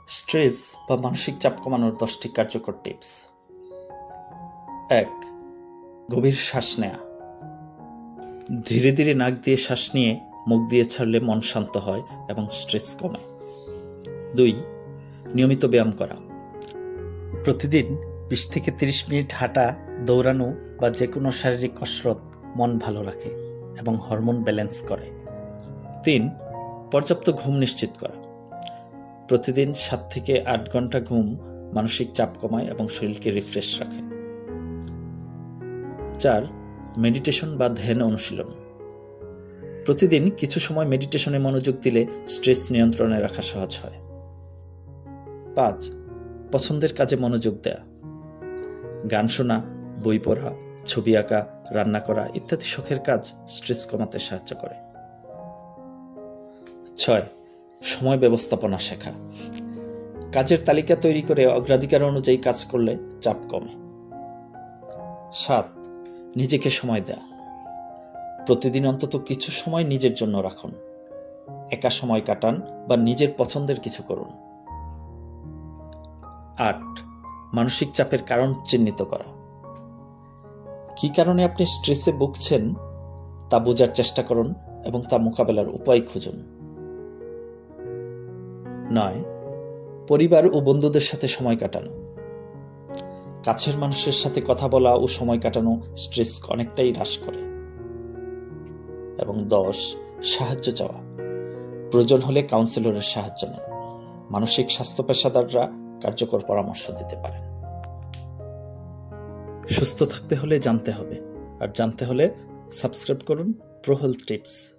Stress বা মানসিক চাপ কমানোর 10টি কার্যকর টিপস। 1. গভীর শ্বাস নেওয়া। ধীরে ধীরে নাক দিয়ে শ্বাস নিয়ে মুখ দিয়ে ছাড়লে মন শান্ত হয় এবং স্ট্রেস কমে। 2. নিয়মিত ব্যায়াম করা। প্রতিদিন 20 থেকে 30 মিনিট হাঁটা, দৌড়ানো বা যে কোনো শারীরিক কসরত মন ভালো রাখে এবং হরমোন ব্যালেন্স করে। 3. পর্যাপ্ত ঘুম নিশ্চিত করা। প্রতিদিন 7 থেকে 8 ঘন্টা ঘুম মানসিক চাপ কমায় এবং শরীরকে রিফ্রেশ রাখে। 4. মেডিটেশন বা ধ্যান অনুশীলন। প্রতিদিন কিছু সময় মেডিটেশনে মনোযোগ দিলে স্ট্রেস নিয়ন্ত্রণে রাখা সহজ হয়। 5. পছন্দের কাজে মনোযোগ দেয়া। গান শোনা, বই পড়া, ছবি আঁকা, রান্না করা ইত্যাদি শখের কাজ স্ট্রেস কমাতে সাহায্য করে। 6. সময় ব্যবস্থাপনা শেখা। কাজের তালিকা তৈরি করে অগ্রাধিকার অনুযায়ী কাজ করলে চাপ কমে। 7. নিজেকে সময় দেয়া। প্রতিদিন অন্তত কিছু সময় নিজের জন্য রাখুন। একা সময় কাটান বা নিজের পছন্দের কিছু করুন। 8. মানসিক চাপের কারণ চিহ্নিত করা। কি কারণে আপনি স্ট্রেসে ভুগছেন তা বোঝার চেষ্টা করুন এবং তা মোকাবেলার উপায় খুঁজুন। 9. পরিবার ও বন্ধুদের সাথে সময় কাটানো। কাছের মানুষের সাথে কথা বলা ও সময় কাটানো স্ট্রেস অনেকটাই হ্রাস করে। এবং 10. সাহায্য চাওয়া। প্রয়োজন হলে কাউন্সিলরের সাহায্য নেন। মানসিক স্বাস্থ্য পেশাদাররা কার্যকর পরামর্শ দিতে পারেন। সুস্থ থাকতে হলে জানতে হবে, আর জানতে হলে সাবস্ক্রাইব করুন প্রো হেলথ টিপস।